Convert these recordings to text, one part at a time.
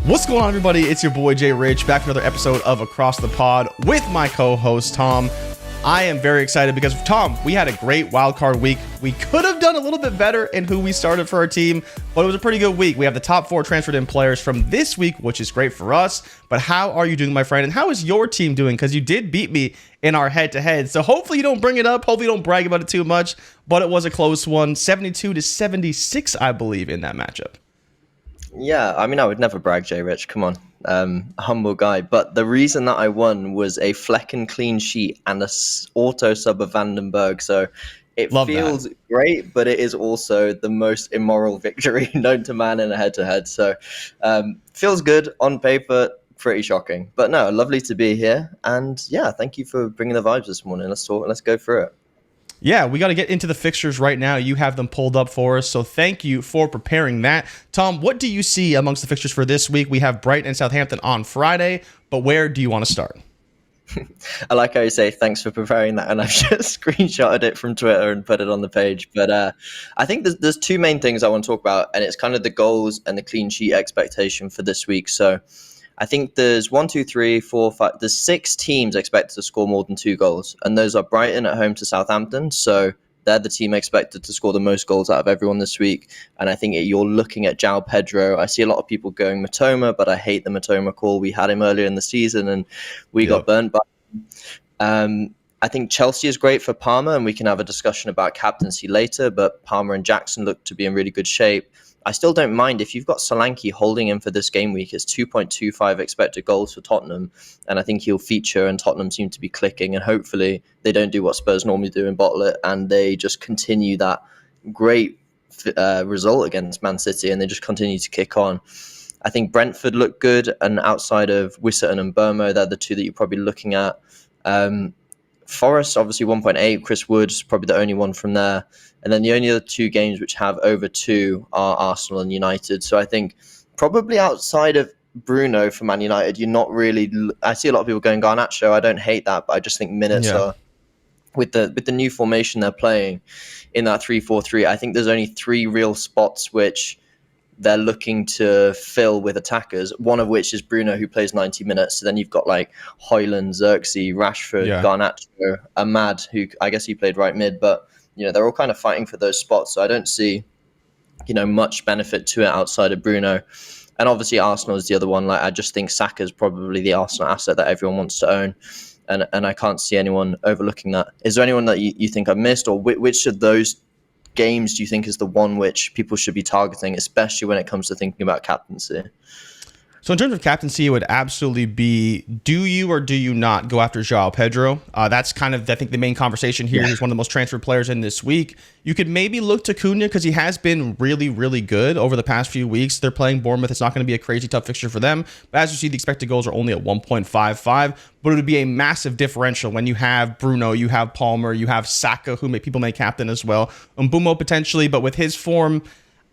What's going on, everybody? It's your boy Jay Rich, back for another episode of Across the Pod with my co-host Tom. I am very excited because, Tom, we had a great wildcard week. We could have done a little bit better in who we started for our team, but it was a pretty good week. We have the top 4 transferred in players from this week, which is great for us. But how are you doing, my friend? And how is your team doing? Because you did beat me in our head-to-head. So hopefully you don't bring it up. Hopefully you don't brag about it too much. But it was a close one, 72-76, I believe, in that matchup. Yeah, I mean, I would never brag, Jay Rich. Come on. A humble guy. But the reason that I won was a Flecken clean sheet and a auto sub of Vandenberg. So it feels great, but it is also the most immoral victory known to man in a head-to-head. So feels good on paper, pretty shocking. But no, lovely to be here. And yeah, thank you for bringing the vibes this morning. Let's go through it. Yeah, we got to get into the fixtures right now. You have them pulled up for us, so thank you for preparing that. Tom, what do you see amongst the fixtures for this week? We have Brighton and Southampton on Friday, but where do you want to start? I like how you say thanks for preparing that, and I've just screenshotted it from Twitter and put it on the page. But I think there's two main things I want to talk about, and it's kind of the goals and the clean sheet expectation for this week. So I think there's 1, 2, 3, 4, 5. There's 6 teams expected to score more than 2 goals, and those are Brighton at home to Southampton. So they're the team expected to score the most goals out of everyone this week. And I think you're looking at Joao Pedro. I see a lot of people going Matoma, but I hate the Matoma call. We had him earlier in the season, and we got burnt by him. I think Chelsea is great for Palmer, and we can have a discussion about captaincy later. But Palmer and Jackson look to be in really good shape. I still don't mind if you've got Solanke holding him for this game week. It's 2.25 expected goals for Tottenham, and I think he'll feature, and Tottenham seem to be clicking, and hopefully they don't do what Spurs normally do and bottle it, and they just continue that great result against Man City, and they just continue to kick on. I think Brentford look good, and outside of Wissa and Mbuemo, they're the two that you're probably looking at. Forest, obviously 1.8. Chris Wood's probably the only one from there. And then the only other 2 games which have over 2 are Arsenal and United. So I think probably outside of Bruno for Man United, you're not really... I see a lot of people going Garnacho. I don't hate that, but I just think minutes are... With the new formation they're playing in that 3-4-3, I think there's only 3 real spots which they're looking to fill with attackers, one of which is Bruno, who plays 90 minutes. So then you've got like Haaland, Xerxes, Rashford, Garnacho, Ahmad, who I guess he played right mid, but they're all kind of fighting for those spots. So I don't see, much benefit to it outside of Bruno. And obviously Arsenal is the other one. Like, I just think Saka is probably the Arsenal asset that everyone wants to own. And I can't see anyone overlooking that. Is there anyone that you think I've missed, or which of those games do you think is the one which people should be targeting, especially when it comes to thinking about captaincy? So in terms of captaincy, it would absolutely be, do you or do you not go after Joao Pedro? That's kind of, I think, the main conversation here. He's one of the most transferred players in this week. You could maybe look to Cunha because he has been really, really good over the past few weeks. They're playing Bournemouth. It's not going to be a crazy tough fixture for them. But as you see, the expected goals are only at 1.55. But it would be a massive differential when you have Bruno, you have Palmer, you have Saka, who people may captain as well. Mbuemo potentially, but with his form...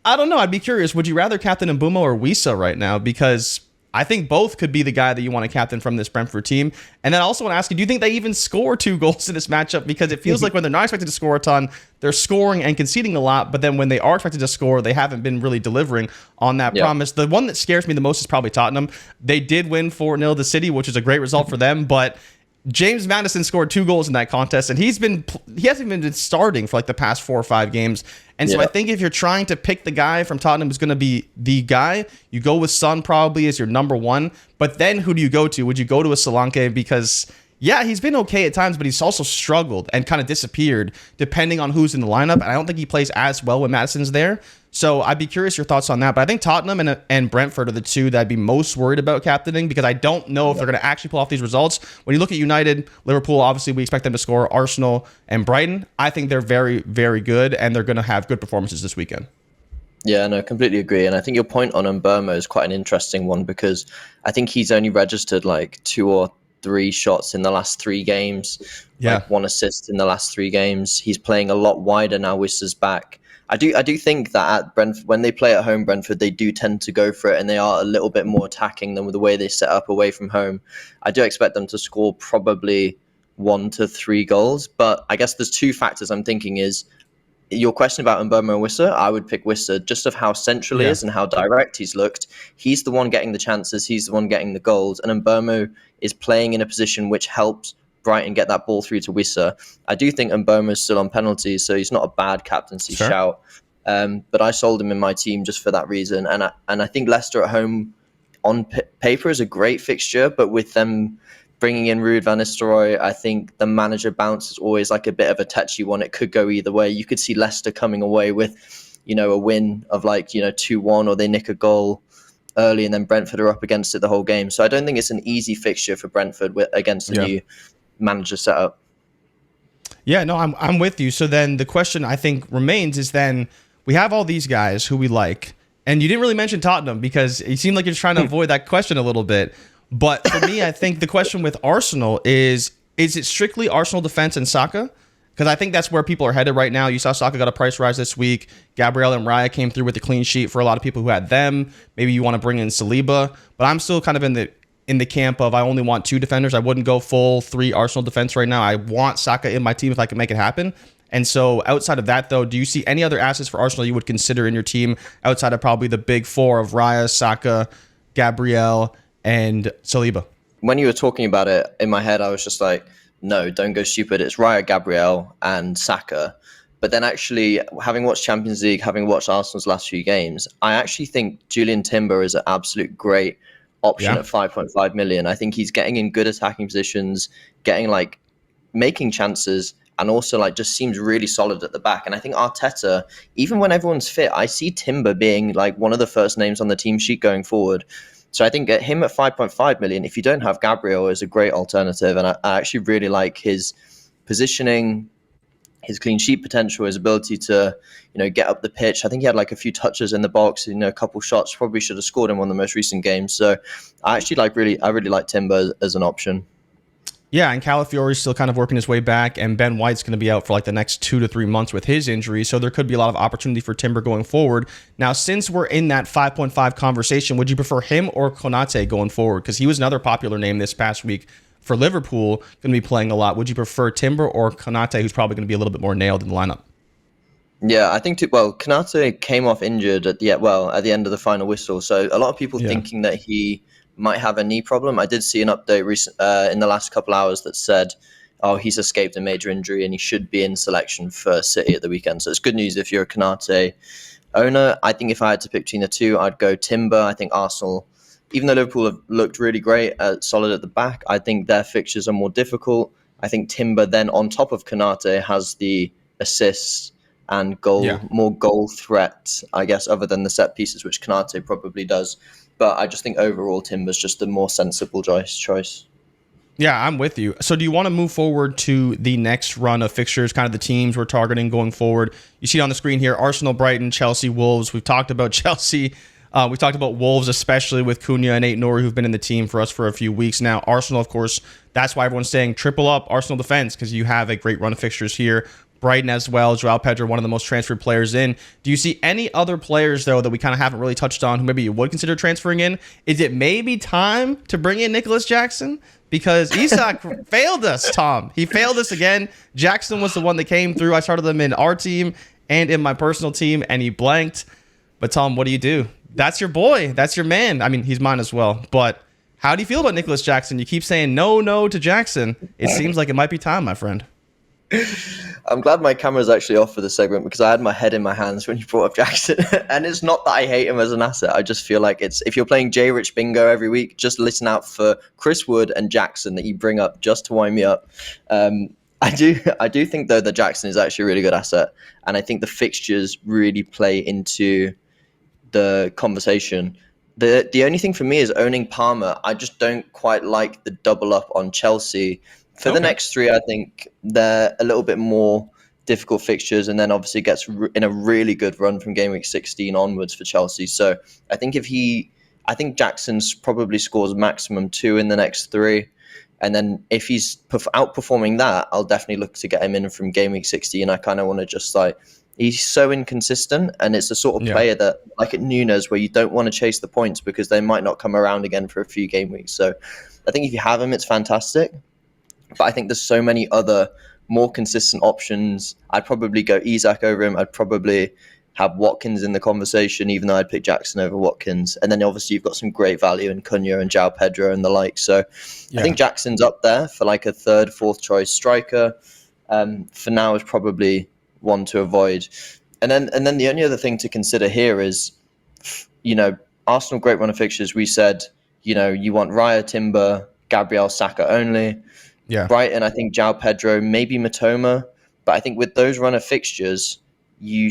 I don't know. I'd be curious. Would you rather captain Mbuemo or Wissa right now? Because I think both could be the guy that you want to captain from this Brentford team. And then I also want to ask you, do you think they even score 2 goals in this matchup? Because it feels like when they're not expected to score a ton, they're scoring and conceding a lot. But then when they are expected to score, they haven't been really delivering on that promise. The one that scares me the most is probably Tottenham. They did win 4-0 to City, which is a great result for them. But James Maddison scored 2 goals in that contest, and he hasn't even been starting for like the past 4 or 5 games. And so I think if you're trying to pick the guy from Tottenham who's going to be the guy, you go with Son probably as your number 1. But then who do you go to? Would you go to a Solanke? Because he's been okay at times, but he's also struggled and kind of disappeared depending on who's in the lineup. And I don't think he plays as well when Maddison's there. So I'd be curious your thoughts on that. But I think Tottenham and Brentford are the 2 that I'd be most worried about captaining, because I don't know if they're going to actually pull off these results. When you look at United, Liverpool, obviously we expect them to score. Arsenal and Brighton, I think they're very, very good, and they're going to have good performances this weekend. Yeah, no, completely agree. And I think your point on Mbuemo is quite an interesting one, because I think he's only registered like 2 or 3 shots in the last 3 games, like 1 assist in the last 3 games. He's playing a lot wider now. Wissa's back. I do think that at Brentford, when they play at home, Brentford, they do tend to go for it, and they are a little bit more attacking than with the way they set up away from home. I do expect them to score probably 1 to 3 goals, but I guess there's 2 factors I'm thinking is your question about Mbuemo and Wissa, I would pick Wissa just of how central he is and how direct he's looked. He's the one getting the chances. He's the one getting the goals. And Mbuemo is playing in a position which helps Brighton get that ball through to Wissa. I do think Mbuemo is still on penalties, so he's not a bad captaincy shout. But I sold him in my team just for that reason. And I think Leicester at home on paper is a great fixture, but with them bringing in Ruud van Nistelrooy, I think the manager bounce is always like a bit of a touchy one. It could go either way. You could see Leicester coming away with, a win of 2-1, or they nick a goal early and then Brentford are up against it the whole game. So I don't think it's an easy fixture for Brentford against the new manager setup. Yeah, no, I'm with you. So then the question I think remains is then we have all these guys who we like, and you didn't really mention Tottenham because it seemed like you're trying to avoid that question a little bit. But for me, I think the question with Arsenal is it strictly Arsenal defense and Saka? Because I think that's where people are headed right now. You saw Saka got a price rise this week. Gabriel and Raya came through with a clean sheet for a lot of people who had them. Maybe you want to bring in Saliba. But I'm still kind of in the camp of I only want 2 defenders. I wouldn't go full 3 Arsenal defense right now. I want Saka in my team if I can make it happen. And so outside of that, though, do you see any other assets for Arsenal you would consider in your team outside of probably the big 4 of Raya, Saka, Gabriel, and Saliba? When you were talking about it, in my head, I was just like, no, don't go stupid. It's Raya, Gabriel, and Saka. But then actually, having watched Champions League, having watched Arsenal's last few games, I actually think Julian Timber is an absolute great option at 5.5 million. I think he's getting in good attacking positions, making chances, and also just seems really solid at the back. And I think Arteta, even when everyone's fit, I see Timber being one of the first names on the team sheet going forward. So I think him at 5.5 million, if you don't have Gabriel, is a great alternative. And I actually really like his positioning, his clean sheet potential, his ability to, get up the pitch. I think he had a few touches in the box, a couple shots, probably should have scored in one of the most recent games. So I actually really like Timber as an option. Yeah, and Calafiori's still kind of working his way back, and Ben White's going to be out for the next 2 to 3 months with his injury, so there could be a lot of opportunity for Timber going forward. Now, since we're in that 5.5 conversation, would you prefer him or Konate going forward? Because he was another popular name this past week for Liverpool, going to be playing a lot. Would you prefer Timber or Konate, who's probably going to be a little bit more nailed in the lineup? Yeah, I think Konate came off injured at the end of the final whistle, so a lot of people thinking that he might have a knee problem. I did see an update in the last couple hours that said, he's escaped a major injury and he should be in selection for City at the weekend. So it's good news if you're a Konate owner. I think if I had to pick between the two, I'd go Timber. I think Arsenal, even though Liverpool have looked really great, solid at the back, I think their fixtures are more difficult. I think Timber then on top of Konate has the assists and more goal threat, I guess, other than the set pieces, which Konate probably does. But I just think overall Timber's just a more sensible choice. Yeah, I'm with you. So do you want to move forward to the next run of fixtures, kind of the teams we're targeting going forward? You see it on the screen here, Arsenal, Brighton, Chelsea, Wolves. We've talked about Chelsea. We've talked about Wolves, especially with Cunha and Ait-Nouri, who've been in the team for us for a few weeks now. Arsenal, of course, that's why everyone's saying triple up Arsenal defense, because you have a great run of fixtures here. Brighton as well, Joao Pedro, one of the most transferred players in. Do you see any other players, though, that we kind of haven't really touched on who maybe you would consider transferring in? Is it maybe time to bring in Nicholas Jackson? Because Isak failed us, Tom. He failed us again. Jackson was the one that came through. I started him in our team and in my personal team, and he blanked. But, Tom, what do you do? That's your boy. That's your man. I mean, he's mine as well. But how do you feel about Nicholas Jackson? You keep saying no to Jackson. It seems like it might be time, my friend. I'm glad my camera's actually off for the segment because I had my head in my hands when you brought up Jackson. And it's not that I hate him as an asset. I just feel like if you're playing J Rich Bingo every week, just listen out for Chris Wood and Jackson that you bring up just to wind me up. I do think, though, that Jackson is actually a really good asset. And I think the fixtures really play into the conversation. The only thing for me is owning Palmer. I just don't quite like the double up on Chelsea. For the next 3, I think they're a little bit more difficult fixtures, and then obviously gets in a really good run from game week 16 onwards for Chelsea. So I think I think Jackson's probably scores maximum 2 in the next 3. And then if he's outperforming that, I'll definitely look to get him in from game week 16. I kind of want to just he's so inconsistent, and it's the sort of player that, like at Nunes, where you don't want to chase the points because they might not come around again for a few game weeks. So I think if you have him, it's fantastic. But I think there's so many other more consistent options. I'd probably go Isak over him. I'd probably have Watkins in the conversation, even though I'd pick Jackson over Watkins. And then obviously you've got some great value in Cunha and Joao Pedro and the like. So I think Jackson's up there for like a third, fourth choice striker. For now is probably one to avoid. And then the only other thing to consider here is, Arsenal, great run of fixtures. We said, you want Raya, Timber, Gabriel, Saka only. Yeah. Brighton, I think Joao Pedro, maybe Matoma. But I think with those run of fixtures, you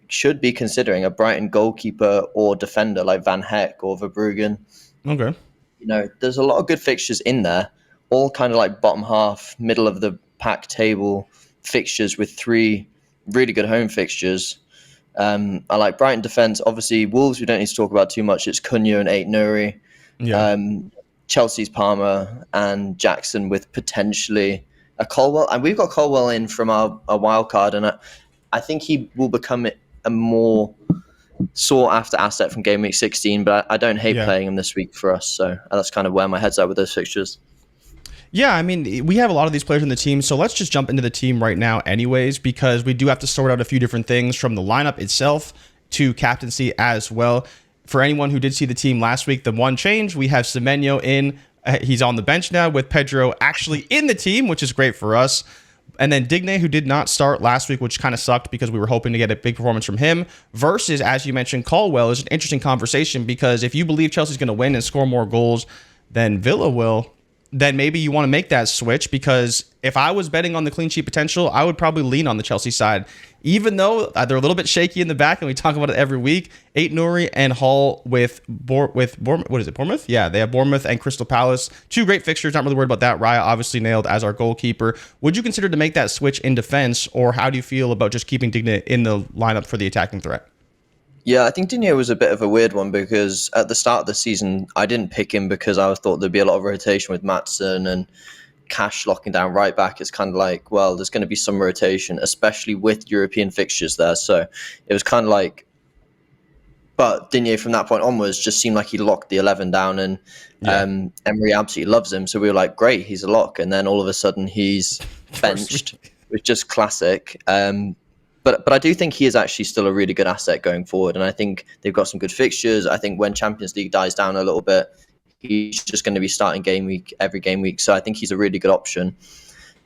should be considering a Brighton goalkeeper or defender like Van Heck or Verbruggen. Okay. There's a lot of good fixtures in there, all kind of like bottom half, middle of the pack table fixtures with 3 really good home fixtures. I like Brighton defence. Obviously, Wolves, we don't need to talk about too much. It's Cunha and Aït-Nouri. Yeah. Chelsea's Palmer and Jackson with potentially a Colwell. And we've got Colwell in from our wild card, and I think he will become a more sought-after asset from Game Week 16, but I don't hate playing him this week for us. So that's kind of where my head's at with those fixtures. Yeah, I mean, we have a lot of these players in the team, so let's just jump into the team right now anyways, because we do have to sort out a few different things from the lineup itself to captaincy as well. For anyone who did see the team last week, the one change, we have Semenyo in. He's on the bench now with Pedro actually in the team, which is great for us. And then Digne, who did not start last week, which kind of sucked because we were hoping to get a big performance from him, versus, as you mentioned, Colwell, is an interesting conversation because if you believe Chelsea's going to win and score more goals than Villa will, then maybe you want to make that switch, because if I was betting on the clean sheet potential, I would probably lean on the Chelsea side. Even though they're a little bit shaky in the back, and we talk about it every week, Aït-Nouri and Hull with Bournemouth. What is it, Bournemouth? Yeah, they have Bournemouth and Crystal Palace. 2 great fixtures, not really worried about that. Raya obviously nailed as our goalkeeper. Would you consider to make that switch in defense, or how do you feel about just keeping Digne in the lineup for the attacking threat? Yeah, I think Digne was a bit of a weird one because at the start of the season, I didn't pick him because I thought there'd be a lot of rotation with Maatsen and Cash locking down right back. It's kind of like, well, there's going to be some rotation, especially with European fixtures there. So it was kind of like, but Digne from that point onwards just seemed like he locked the 11 down, and Emery absolutely loves him. So we were like, great, he's a lock. And then all of a sudden he's benched, which is just classic. But I do think he is actually still a really good asset going forward. And I think they've got some good fixtures. I think when Champions League dies down a little bit, he's just going to be starting every game week. So I think he's a really good option.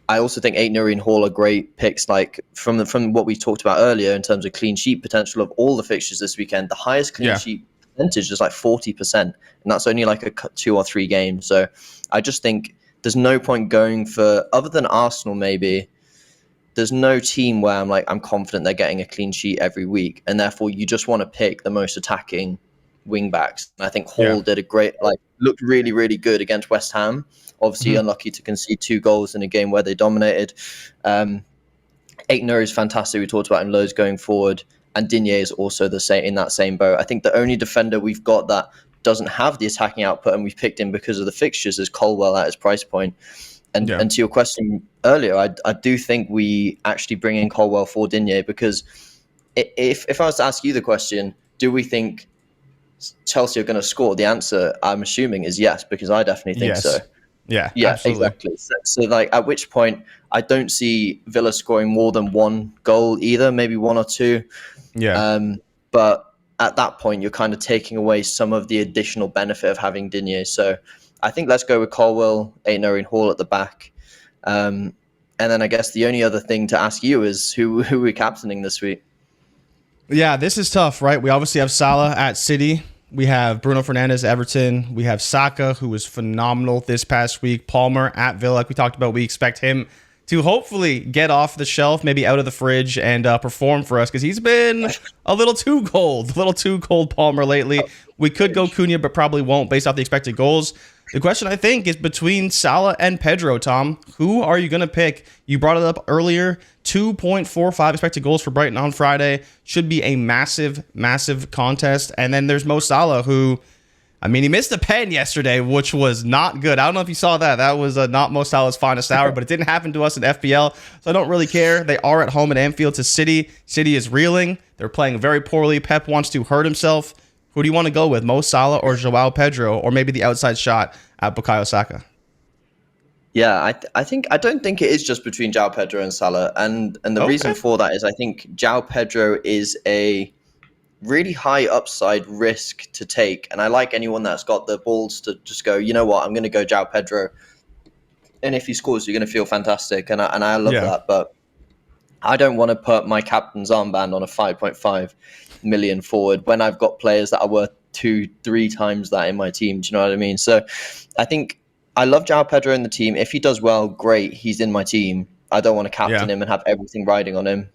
I also think Aït-Nouri and Hall are great picks. Like from what we talked about earlier in terms of clean sheet potential of all the fixtures this weekend, the highest clean sheet percentage is like 40%. And that's only like 2 or 3 games. So I just think there's no point going for, other than Arsenal maybe, there's no team where I'm confident they're getting a clean sheet every week, and therefore you just want to pick the most attacking wing backs. And I think Hall did a great, looked really, really good against West Ham. Obviously unlucky to concede 2 goals in a game where they dominated. Aït-Nouri is fantastic. We talked about him loads going forward, and Digne is also the same in that same boat. I think the only defender we've got that doesn't have the attacking output, and we've picked him because of the fixtures, is Colwell at his price point. And to your question earlier, I do think we actually bring in Colwell for Digne, because if I was to ask you the question, do we think Chelsea are going to score? The answer, I'm assuming, is yes, because I definitely think so. Yeah, absolutely. Exactly. So at which point, I don't see Villa scoring more than 1 goal either, maybe 1 or 2. Yeah. But at that point, you're kind of taking away some of the additional benefit of having Digne. So I think let's go with Colwell, Aït-Nouri and Hall at the back. And then I guess the only other thing to ask you is who we're captaining this week. Yeah, this is tough, right? We obviously have Salah at City. We have Bruno Fernandes, Everton. We have Saka, who was phenomenal this past week. Palmer at Villa, like we talked about. We expect him to hopefully get off the shelf, maybe out of the fridge, and perform for us, because he's been a little too cold, Palmer, lately. We could go Cunha, but probably won't based off the expected goals. The question, I think, is between Salah and Pedro, Tom. Who are you going to pick? You brought it up earlier. 2.45 expected goals for Brighton on Friday. Should be a massive, massive contest. And then there's Mo Salah, who, I mean, he missed a pen yesterday, which was not good. I don't know if you saw that. That was not Mo Salah's finest hour, but it didn't happen to us in FPL, so I don't really care. They are at home at Anfield to City. City is reeling. They're playing very poorly. Pep wants to hurt himself. Who do you want to go with, Mo Salah or Joao Pedro, or maybe the outside shot at Bukayo Saka? Yeah, I don't think it is just between João Pedro and Salah, and the reason Okay. for that is I think João Pedro is a really high upside risk to take, and I like anyone that's got the balls to just go, you know what, I'm going to go João Pedro, and if he scores, you're going to feel fantastic, and I love Yeah. that, but I don't want to put my captain's armband on a 5.5 million forward when I've got players that are worth 2-3 times that in my team. Do you know what I mean? So I think I love João Pedro in the team. If he does well, great. He's in my team. I don't want to captain Yeah. him and have everything riding on him.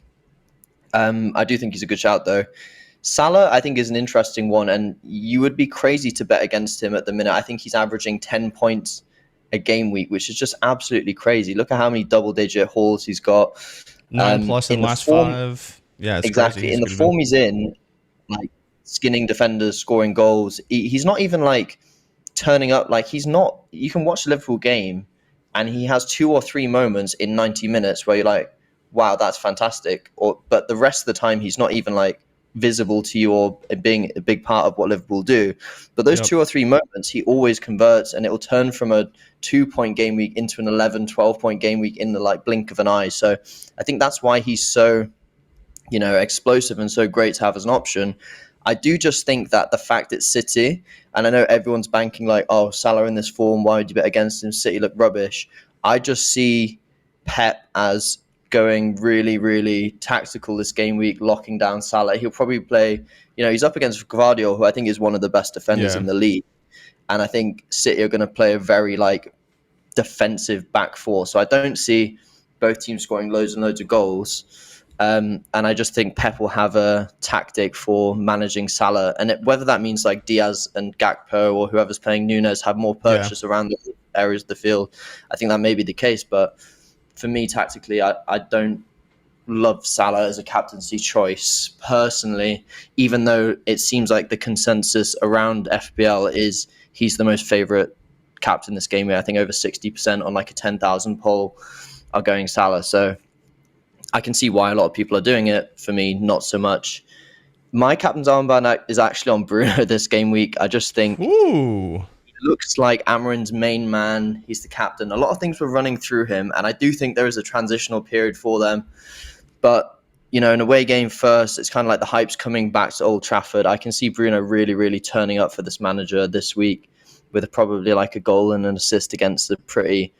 I do think he's a good shout though. Salah, I think, is an interesting one, and you would be crazy to bet against him at the minute. I think he's averaging 10 points a game week, which is just absolutely crazy. Look at how many double-digit hauls he's got. 9+ in In the the last form, 5. Yeah, it's crazy. exactly. He's In a the good move. form he's in, like skinning defenders, scoring goals. He's not even like turning up. Like he's not. You can watch the Liverpool game, and he has 2 or 3 moments in 90 minutes where you're like, "Wow, that's fantastic." But the rest of the time, he's not even like visible to you or being a big part of what Liverpool do. But those Yep. 2 or 3 moments, he always converts, and it will turn from a 2-point game week into an 11, 12-point game week in the like blink of an eye. So I think that's why he's so explosive and so great to have as an option. I do just think that the fact it's City, and I know everyone's banking like, oh, Salah in this form, why would you bet against him? City look rubbish. I just see Pep as going really, really tactical this game week, locking down Salah. He'll probably play, he's up against Guardiola, who I think is one of the best defenders Yeah. in the league. And I think City are going to play a very like defensive back four. So I don't see both teams scoring loads and loads of goals. And I just think Pep will have a tactic for managing Salah. And whether that means like Diaz and Gakpo or whoever's playing Nunes have more Yeah. purchase around the areas of the field, I think that may be the case. But for me, tactically, I don't love Salah as a captaincy choice personally, even though it seems like the consensus around FPL is he's the most favourite captain this game. I think over 60% on like a 10,000 poll are going Salah. So I can see why a lot of people are doing it. For me, not so much. My captain's armband is actually on Bruno this game week. I just think Ooh. he looks like Amarin's main man. He's the captain. A lot of things were running through him, and I do think there is a transitional period for them. But, an away game first, it's kind of like the hype's coming back to Old Trafford. I can see Bruno really, really turning up for this manager this week with probably like a goal and an assist against the pretty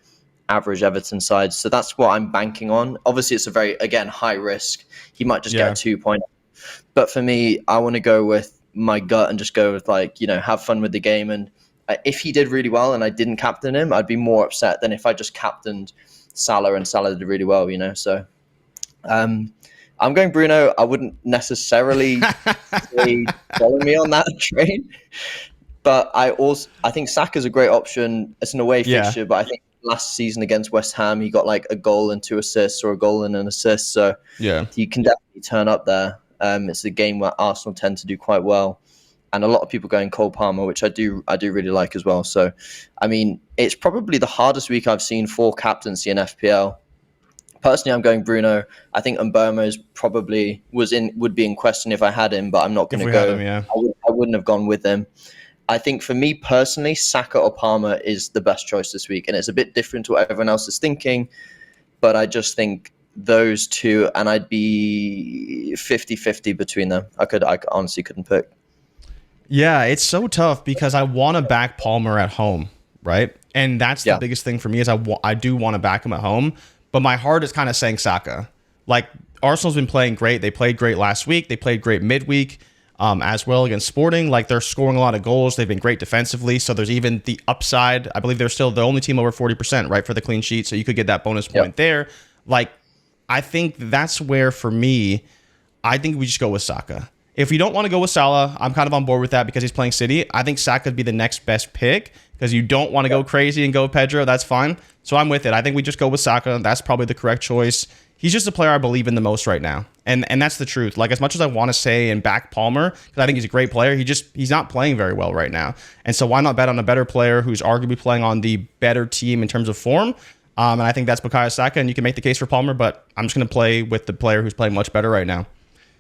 average Everton side. So that's what I'm banking on. Obviously, it's a very, again, high risk. He might just get a 2-point. But for me, I want to go with my gut and just go with like, have fun with the game. And if he did really well and I didn't captain him, I'd be more upset than if I just captained Salah and Salah did really well, So I'm going Bruno. I wouldn't necessarily say follow me on that train. But I think Saka's a great option. It's an away fixture, but I think last season against West Ham, he got like a goal and 2 assists or a goal and an assist. So he can definitely turn up there. It's a game where Arsenal tend to do quite well. And a lot of people going Cole Palmer, which I do really like as well. So, I mean, it's probably the hardest week I've seen for captaincy in FPL. Personally, I'm going Bruno. I think Mbuemo probably would be in question if I had him, but I'm not going to go. I wouldn't have gone with him. I think for me personally, Saka or Palmer is the best choice this week. And it's a bit different to what everyone else is thinking. But I just think those two, and I'd be 50-50 between them. I honestly couldn't pick. Yeah, it's so tough because I want to back Palmer at home, right? And that's the biggest thing for me is I do want to back him at home. But my heart is kind of saying Saka. Like, Arsenal's been playing great. They played great last week. They played great midweek. As well against Sporting. Like, they're scoring a lot of goals. They've been great defensively. So there's even the upside. I believe they're still the only team over 40%, right, for the clean sheet. So you could get that bonus point there. Like, I think that's where, for me, I think we just go with Saka. If you don't want to go with Salah, I'm kind of on board with that because he's playing City. I think Saka would be the next best pick because you don't want to go crazy and go Pedro. That's fine. So I'm with it. I think we just go with Saka. That's probably the correct choice. He's just a player I believe in the most right now. And that's the truth. Like, as much as I want to say and back Palmer, because I think he's a great player, he's not playing very well right now. And so why not bet on a better player who's arguably playing on the better team in terms of form? And I think that's Bukayo Saka, and you can make the case for Palmer, but I'm just going to play with the player who's playing much better right now.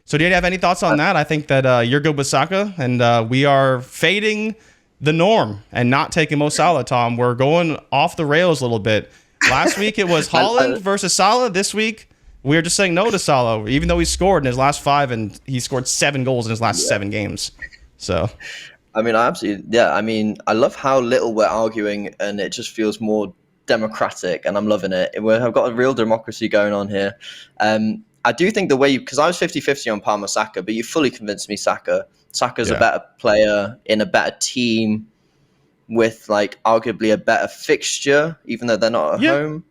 So do you have any thoughts on that? I think that you're good with Saka, and we are fading the norm and not taking Mo Salah, Tom. We're going off the rails a little bit. Last week it was Haaland versus Salah. This week we're just saying no to Salah, even though he scored in his last 5 and he scored 7 goals in his last 7 games. So, I mean, I love how little we're arguing, and it just feels more democratic, and I'm loving it. I've got a real democracy going on here. I do think the way because I was 50-50 on Palmer Saka, but you fully convinced me Saka. Saka's a better player in a better team with like arguably a better fixture, even though they're not at home.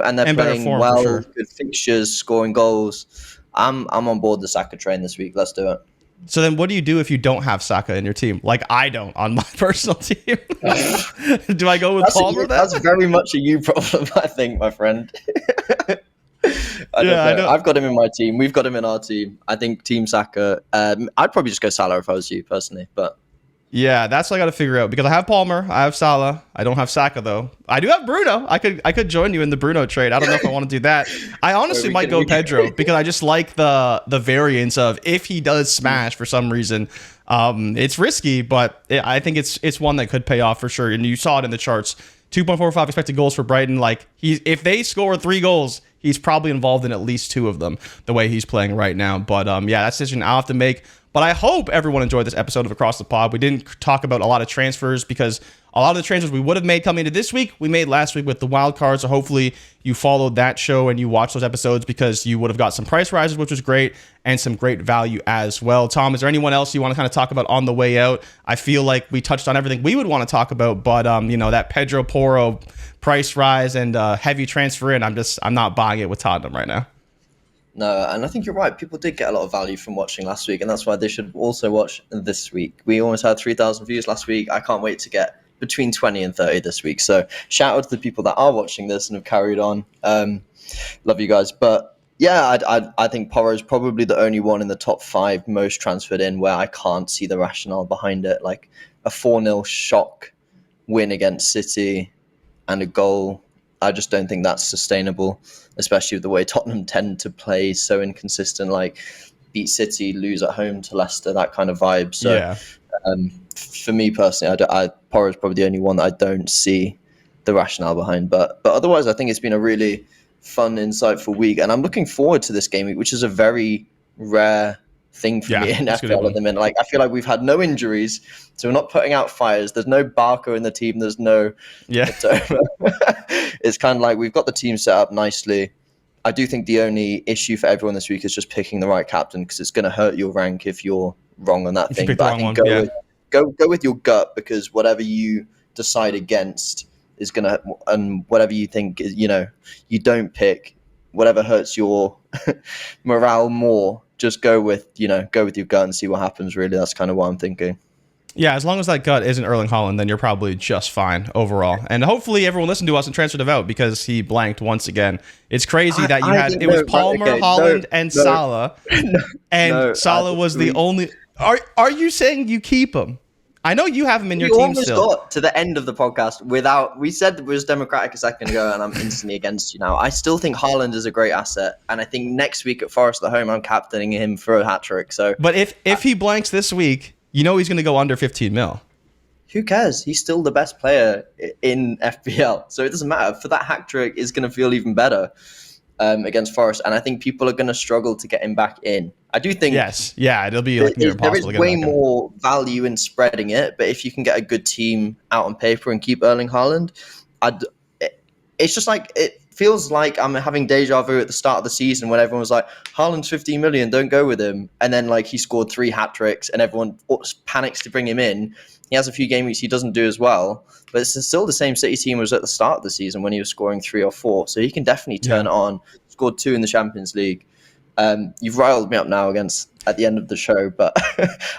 And they're playing form, well, sure. good fixtures, scoring goals. I'm on board the Saka train this week. Let's do it. So then what do you do if you don't have Saka in your team? Like I don't on my personal team. Do I go with Palmer then? That's very much a you problem, I think, my friend. I don't know. I've got him in my team. We've got him in our team. I think Team Saka. I'd probably just go Salah if I was you personally, but yeah, that's what I got to figure out because I have Palmer, I have Salah, I don't have Saka though. I do have Bruno. I could join you in the Bruno trade. I don't know if I want to do that. I honestly might go Pedro because I just like the variance of if he does smash for some reason. It's risky, but I think it's one that could pay off for sure. And you saw it in the charts. 2.45 expected goals for Brighton. Like if they score 3 goals, he's probably involved in at least 2 of them the way he's playing right now. But yeah, that's a decision I'll have to make. But I hope everyone enjoyed this episode of Across the Pod. We didn't talk about a lot of transfers because a lot of the transfers we would have made coming into this week, we made last week with the wild card. So hopefully you followed that show and you watched those episodes because you would have got some price rises, which was great, and some great value as well. Tom, is there anyone else you want to kind of talk about on the way out? I feel like we touched on everything we would want to talk about, but that Pedro Porro price rise and heavy transfer in, I'm not buying it with Tottenham right now. No, and I think you're right. People did get a lot of value from watching last week, and that's why they should also watch this week. We almost had 3,000 views last week. I can't wait to get between 20 and 30 this week. So shout out to the people that are watching this and have carried on. Love you guys. But yeah, I think Porro is probably the only one in the top 5 most transferred in where I can't see the rationale behind it. Like a 4-0 shock win against City and a goal. I just don't think that's sustainable, especially with the way Tottenham tend to play so inconsistent, like beat City, lose at home to Leicester, that kind of vibe. So for me personally, Porro is probably the only one that I don't see the rationale behind. But otherwise, I think it's been a really fun, insightful week. And I'm looking forward to this game week, which is a very rare thing for me in FPL at the minute. Like I feel like we've had no injuries, so we're not putting out fires. There's no Barco in the team. There's no It's kind of like we've got the team set up nicely. I do think the only issue for everyone this week is just picking the right captain because it's going to hurt your rank if you're wrong on that thing. But I think go with your gut because whatever you decide against is going to, and whatever you think you don't pick, whatever hurts your morale more. Just go with your gut and see what happens. Really, that's kind of what I'm thinking. Yeah, as long as that gut isn't Erling Haaland, then you're probably just fine overall. And hopefully everyone listened to us and transferred him out because he blanked once again. It's crazy that you had it was Palmer, Haaland, and Salah, and Salah was the only. Are you saying you keep him? I know you have him in your team still. We almost got to the end of the podcast without. We said it was democratic a second ago, and I'm instantly against you now. I still think Haaland is a great asset, and I think next week at Forest at home, I'm captaining him for a hat trick. So, but if he blanks this week, he's going to go under 15 mil. Who cares? He's still the best player in FPL, so it doesn't matter. For that hat trick, is going to feel even better against Forest, and I think people are going to struggle to get him back in. I do think it'll be like near impossible. There is way more value in spreading it, but if you can get a good team out on paper and keep Erling Haaland, it's just like it feels like I'm having deja vu at the start of the season when everyone was like, Haaland's 15 million, don't go with him, and then like he scored 3 hat tricks and everyone panics to bring him in. He has a few game weeks he doesn't do as well, but it's still the same City team was at the start of the season when he was scoring 3 or 4, so he can definitely turn it on. Scored 2 in the Champions League. You've riled me up now at the end of the show, but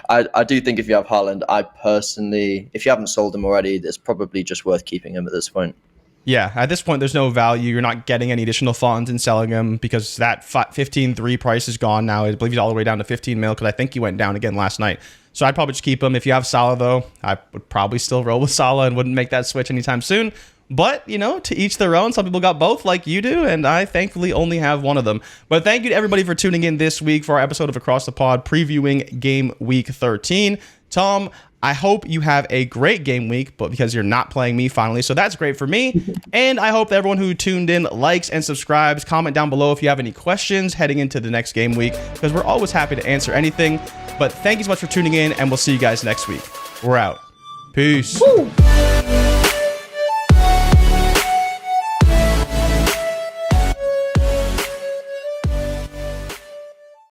I do think if you have Haaland, I personally, if you haven't sold him already, it's probably just worth keeping him at this point. Yeah, at this point, there's no value. You're not getting any additional funds in selling him because that 15.3 price is gone now. I believe he's all the way down to 15 mil because I think he went down again last night. So I'd probably just keep him. If you have Salah, though, I would probably still roll with Salah and wouldn't make that switch anytime soon. But, to each their own. Some people got both like you do, and I thankfully only have one of them. But thank you to everybody for tuning in this week for our episode of Across the Pod previewing Game Week 13. Tom, I hope you have a great game week, but because you're not playing me finally, so that's great for me. And I hope everyone who tuned in likes and subscribes. Comment down below if you have any questions heading into the next game week, because we're always happy to answer anything. But thank you so much for tuning in, and we'll see you guys next week. We're out. Peace. Woo.